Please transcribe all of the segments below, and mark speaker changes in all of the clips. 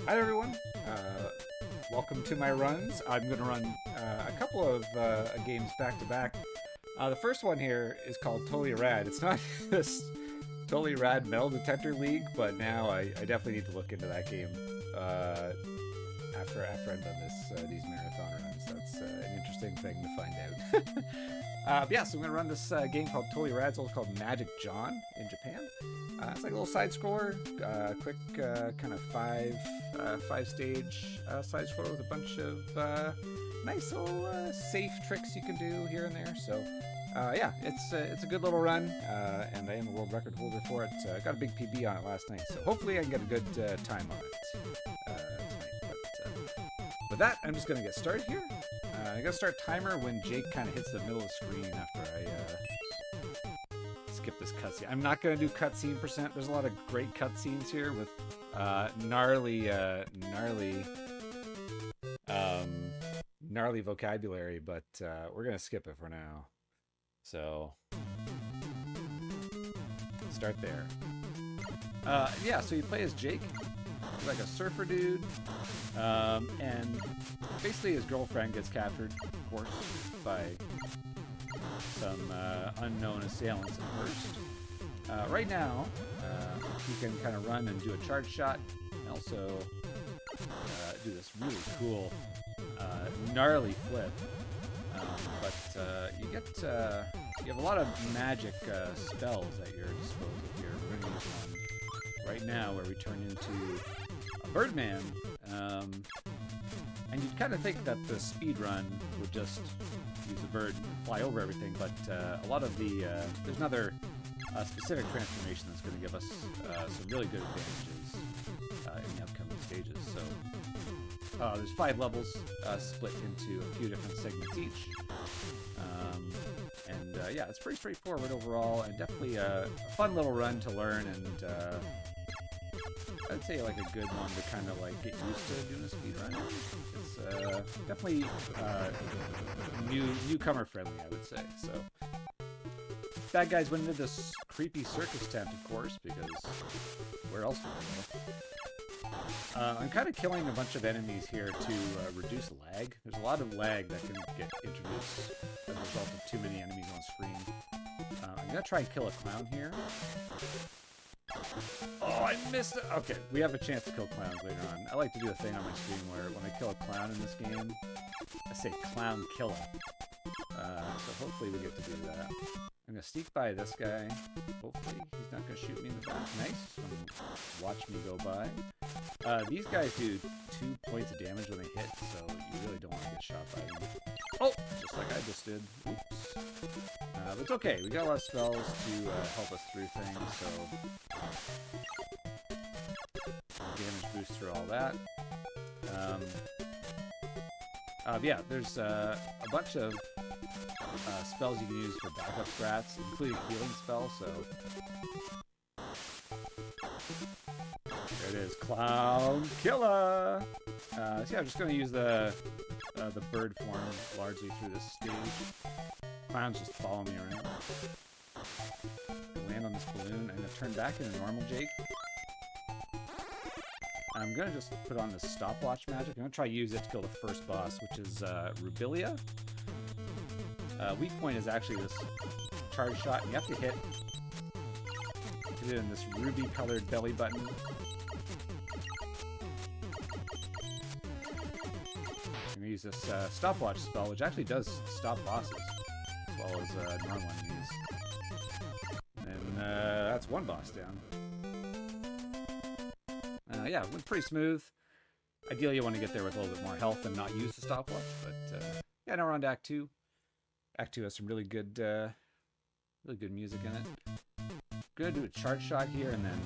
Speaker 1: Hi everyone, welcome to my runs. I'm going to run a couple of games back to back. The first one here is called Totally Rad. It's not this Totally Rad Metal Detector League, but now I definitely need to look into that game after I've done these marathon runs. That's an interesting thing to find out. Yeah, so I'm going to run this game called Totally Rad. It's also called Magic John in Japan. It's like a little side scroller, quick kind of five stage side scroller with a bunch of nice little safe tricks you can do here and there. So yeah, it's a good little run, and I am a world record holder for it. Got a big PB on it last night, so hopefully I can get a good time on it tonight. But with that, I'm just gonna get started here. I gotta start timer when Jake kind of hits the middle of the screen after I skip this cutscene. I'm not gonna do cutscene percent. There's a lot of great cutscenes here with gnarly vocabulary, but we're gonna skip it for now. So start there. Yeah, so you play as Jake. He's like a surfer dude, and basically his girlfriend gets captured, of course, by some unknown assailants at first. Right now, he can kind of run and do a charge shot, and also do this really cool gnarly flip. But you have a lot of magic spells at your disposal here. We're going to use one right now where we turn into a Birdman. And you'd kind of think that the speedrun would just use a bird and fly over everything, but a lot of the there's another specific transformation that's going to give us some really good advantages in the upcoming stages. So there's 5 levels split into a few different segments each. And yeah, it's pretty straightforward overall, and definitely a fun little run to learn, and I'd say like a good one to kind of like get used to doing a speed run. It's definitely newcomer friendly, I would say. So bad guys went into this creepy circus tent, of course, because where else would they go? I'm kind of killing a bunch of enemies here to reduce lag. There's a lot of lag that can get introduced as a result of too many enemies on screen. I'm going to try and kill a clown here. Oh, I missed it! Okay, we have a chance to kill clowns later on. I like to do a thing on my stream where when I kill a clown in this game, I say clown killer. So hopefully we get to do that. I'm going to sneak by this guy. Hopefully he's not going to shoot me in the back. Nice. Watch me go by. These guys do 2 points of damage when they hit, so you really don't want to get shot by them. Oh! Just like I just did. Oops. But it's okay. We got a lot of spells to help us through things, so damage boost through all that. Yeah, there's a bunch of spells you can use for backup strats, including healing spells, so there it is, Clown Killer! So yeah, I'm just going to use the bird form largely through this stage. Clowns just follow me around. Land on this balloon. I'm going to turn back into normal Jake. I'm going to just put on this stopwatch magic. I'm going to try to use it to kill the first boss, which is Rubilia. Weak point is actually this charge shot, and you have to hit it in this ruby-colored belly button. I'm going to use this stopwatch spell, which actually does stop bosses, as well as normal enemies. And that's one boss down. Yeah, went pretty smooth. Ideally, you want to get there with a little bit more health and not use the stopwatch, but yeah, now we're on to Act 2. Act 2 has some really good music in it. Good, do a charge shot here, and then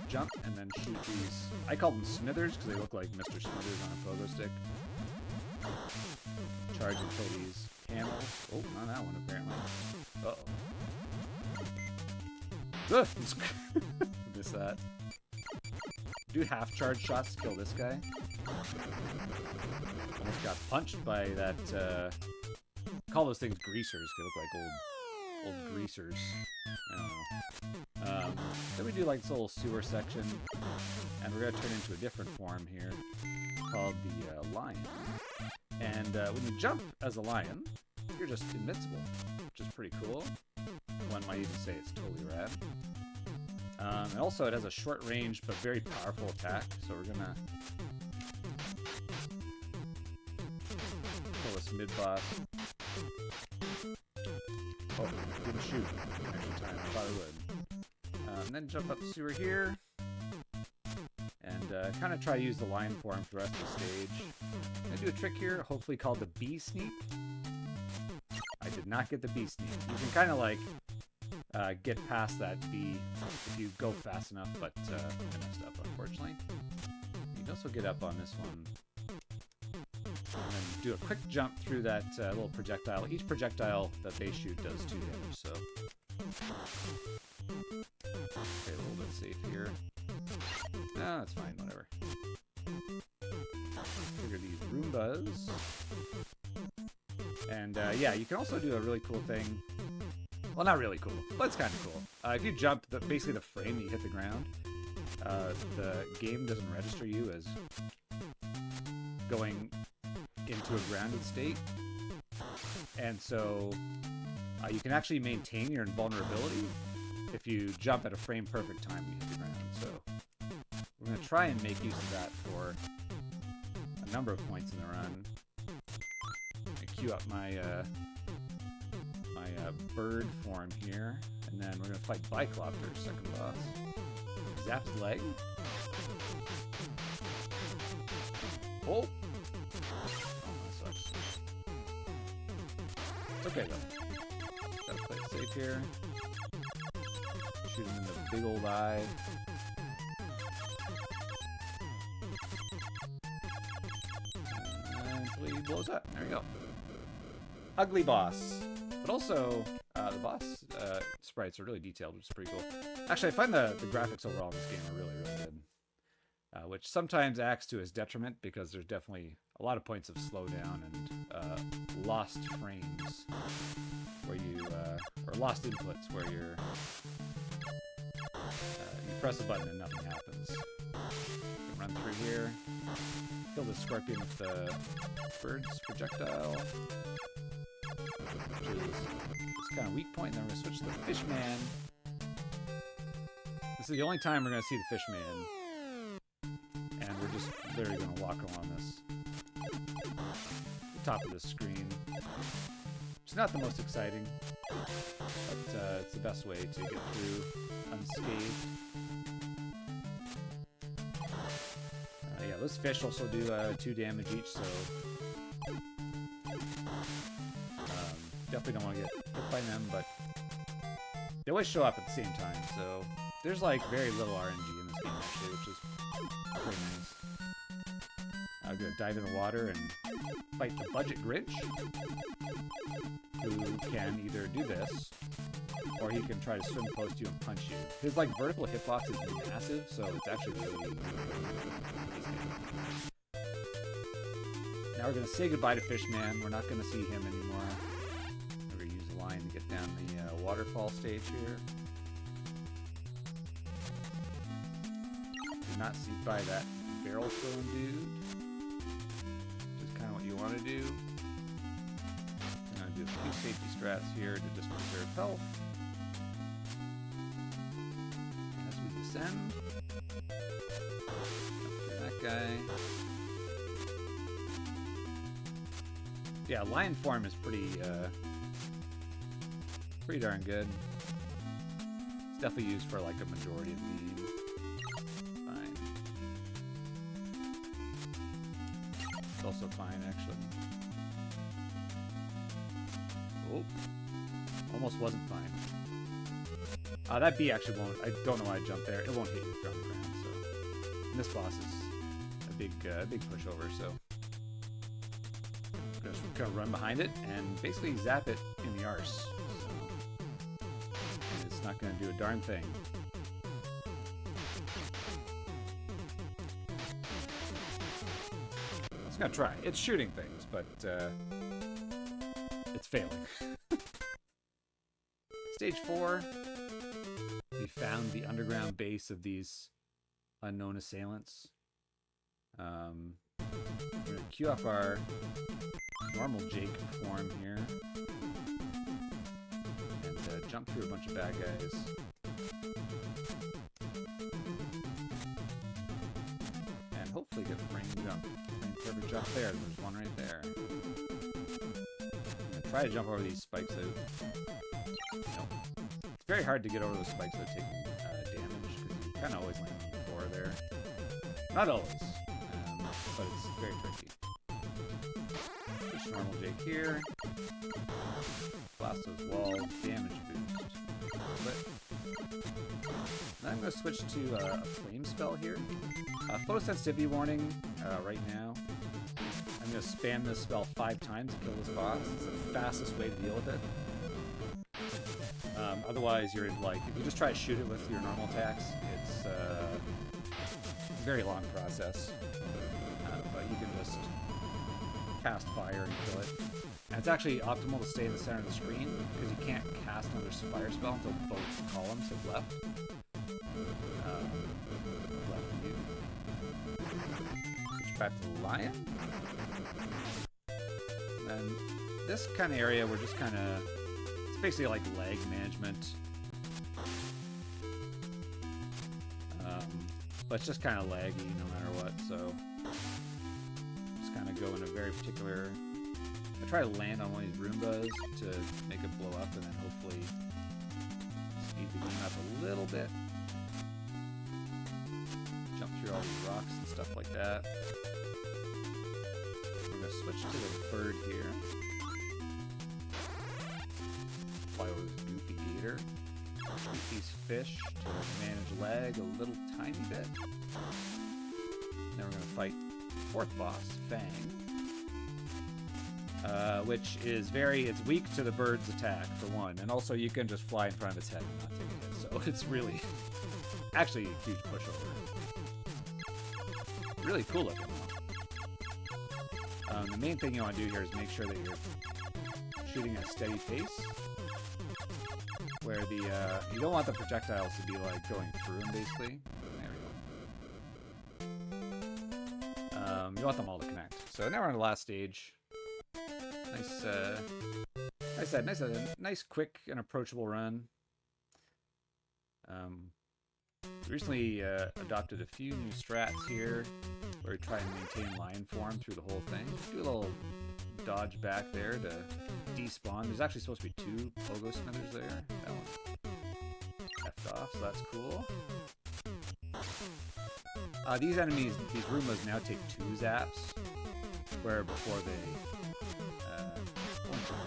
Speaker 1: jump, and then shoot these. I call them Smithers because they look like Mr. Smithers on a pogo stick. Charge and kill these camels. Oh, not that one apparently. Uh-oh. Miss that. Do half charge shots to kill this guy. Almost got punched by that. Call those things greasers. They look like old greasers. I don't know. Then we do like this little sewer section, and we're gonna turn into a different form here called the lion. And when you jump as a lion, you're just invincible, which is pretty cool. One might even say it's totally rad. And also it has a short range but very powerful attack, so we're gonna kill this mid-boss. Oh, didn't shoot. Extra time, I thought it would. And then jump up the sewer here, and kind of try to use the lion form for the rest of the stage. I'm gonna do a trick here, hopefully called the bee sneak. I did not get the bee sneak. You can kind of like get past that bee if you go fast enough, but I messed up, unfortunately. You can also get up on this one. And then do a quick jump through that little projectile. Each projectile that they shoot does 2 damage, so... Okay, a little bit safe here. No, that's fine, whatever. Trigger these Roombas. And yeah, you can also do a really cool thing. Well, not really cool, but it's kind of cool. If you jump, basically the frame that you hit the ground, the game doesn't register you as going into a grounded state. And so you can actually maintain your invulnerability if you jump at a frame perfect time when you hit the ground. So we're going to try and make use of that for a number of points in the run. I queue up my bird form here, and then we're going to fight Bugdoctor, second boss. Zap his leg. Oh! Oh, that sucks. It's okay though. Gotta play it safe here. Shoot him in the big old eye. Until he blows up. There we go. Ugly boss. But also, the boss sprites are really detailed, which is pretty cool. Actually, I find the graphics overall in this game are really, really good. Which sometimes acts to its detriment, because there's definitely a lot of points of slowdown and lost frames, where you, or lost inputs, where you press a button and nothing happens. You can run through here, kill the scorpion with the bird's projectile. Which is this kind of weak point, and then we're going to switch to the Fishman. This is the only time we're going to see the Fishman. And we're just literally going to walk along the top of this screen. It's not the most exciting, but it's the best way to get through unscathed. Yeah, those fish also do 2 damage each, so... definitely don't want to get hit by them, but they always show up at the same time, so there's like very little RNG in this game actually, which is pretty nice. I'm gonna dive in the water and fight the Budget Grinch, who can either do this, or he can try to swim close to you and punch you. His like vertical hitbox is massive, so it's actually really easy. Now we're gonna say goodbye to Fishman. We're not gonna see him anymore. To get down the waterfall stage here. Do not see by that barrel throwing dude, which is kind of what you want to do. I'm going to do a few safety strats here to just preserve health. As we descend, that guy. Yeah, lion form is pretty darn good. It's definitely used for like a majority of the game. Fine. It's also fine, actually. Oh, almost wasn't fine. That bee actually won't. I don't know why I jumped there. It won't hit you if you're on the ground. So, and this boss is a big pushover. So, I'm just gonna run behind it and basically zap it in the arse. Not going to do a darn thing. It's going to try. It's shooting things, but it's failing. Stage 4. we found the underground base of these unknown assailants. We're going to queue up our normal Jake form here. And jump through a bunch of bad guys. And hopefully get a range jump. Perfect jump there. There's one right there. I'm gonna try to jump over these spikes out. Nope. It's very hard to get over those spikes without taking damage, because you kind of always land on the floor there. Not always, but it's very tricky. Just normal Jake here. Blast those walls. Damage boost. Then I'm going to switch to a flame spell here. Photosensitivity warning right now. I'm going to spam this spell 5 times to kill this boss. It's the fastest way to deal with it. Otherwise, you're like, if you just try to shoot it with your normal attacks, it's a very long process. But you can just cast fire and kill it. And it's actually optimal to stay in the center of the screen, because you can't cast another fire spell until both columns have left. Left view. Switch back to the lion. And this kind of area, we're just kind of... It's basically like lag management. But it's just kind of laggy no matter what, so... Just kind of go in a very particular... I try to land on one of these Roombas to make it blow up, and then hopefully speed the game up a little bit. Jump through all these rocks and stuff like that. We're going to switch to the bird here. Fly over this goofy gator. Shoot these fish to manage lag a little tiny bit. Then we're going to fight the 4th boss, Fang. Which is it's weak to the bird's attack, for one, and also you can just fly in front of its head and not take a hit, so it's really, actually a huge pushover. Really cool looking though. The main thing you want to do here is make sure that you're shooting at a steady pace, where you don't want the projectiles to be like going through them, basically. There we go. You want them all to connect. So now we're on the last stage. Nice, quick and approachable run. Recently adopted a few new strats here, where we try and maintain lion form through the whole thing. Do a little dodge back there to despawn. There's actually supposed to be 2 pogo smithers there. That one left off, so that's cool. These enemies, these Roombas now take 2 zaps, where before they only took 1.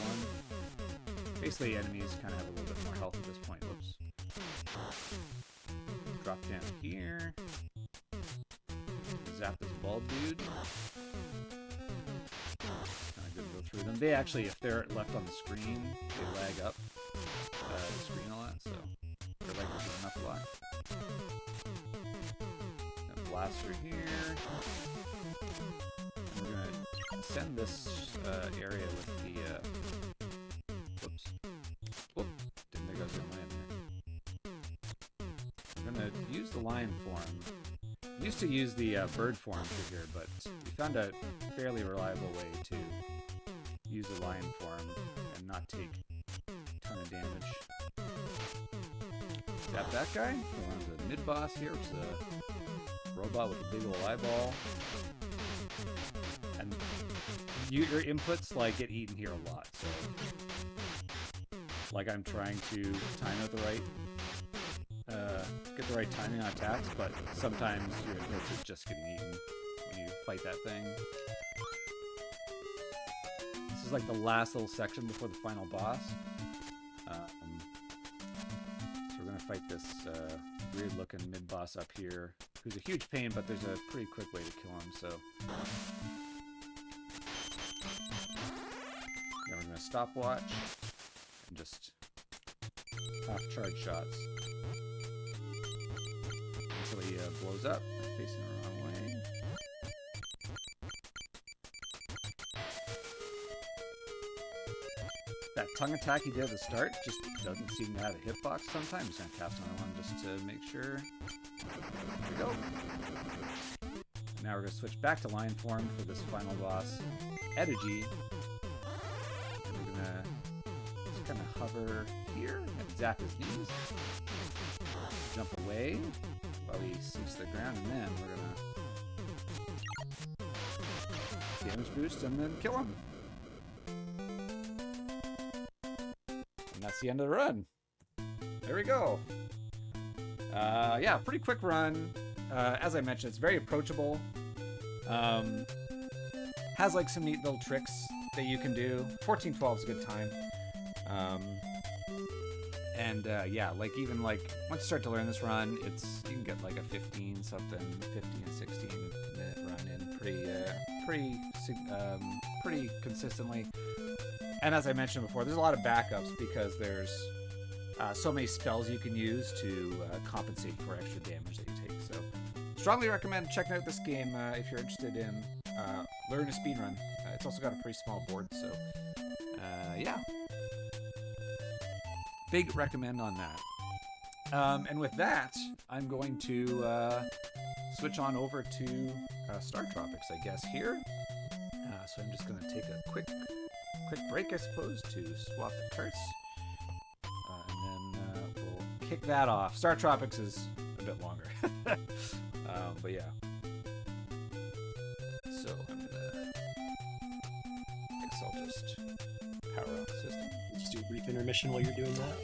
Speaker 1: Basically, enemies kind of have a little bit more health at this point. Whoops. Drop down here. Zap this bald dude. Kind of good to go through them. They actually, if they're left on the screen, they lag up the screen a lot, so they're like moving up a lot. Got blaster here. And we're gonna ascend this area with the whoops. Whoop! Didn't think I was gonna land there. I'm gonna use the lion form. I used to use the bird form through here, but we found a fairly reliable way to use the lion form and not take a ton of damage. Got that guy. We're on the mid-boss here, which is a robot with a big old eyeball. And your inputs like get eaten here a lot, so like I'm trying to time out the right get the right timing on attacks, but sometimes your inputs is just getting eaten when you fight that thing. This is like the last little section before the final boss. So we're gonna fight this weird looking mid-boss up here, who's a huge pain, but there's a pretty quick way to kill him, so then we're gonna stopwatch and just half-charge shots until he blows up, facing the wrong way. That tongue attack he did at the start just doesn't seem to have a hitbox sometimes. He's going to cast another one just to make sure. There we go. And now we're going to switch back to lion form for this final boss, Edigy. And we're going to just kind of hover here and zap his knees. Jump away while he sinks to the ground, and then we're going to damage boost and then kill him. And that's the end of the run. There we go. Yeah, pretty quick run. As I mentioned, it's very approachable. Has like some neat little tricks that you can do. 14-12 is a good time. Yeah, like even like once you start to learn this run, you can get like a 15 and 16 minute run in pretty consistently. And as I mentioned before, there's a lot of backups because there's so many spells you can use to compensate for extra damage that you take. So strongly recommend checking out this game if you're interested in learning a speedrun. It's also got a pretty small board, so yeah. Big recommend on that. And with that, I'm going to switch on over to Star Tropics, I guess, here. So I'm just going to take a quick break, I suppose, to swap the carts. And then we'll kick that off. Star Tropics is a bit longer. But yeah. So I guess I'll just power off the system.
Speaker 2: Just do a brief intermission while you're doing that.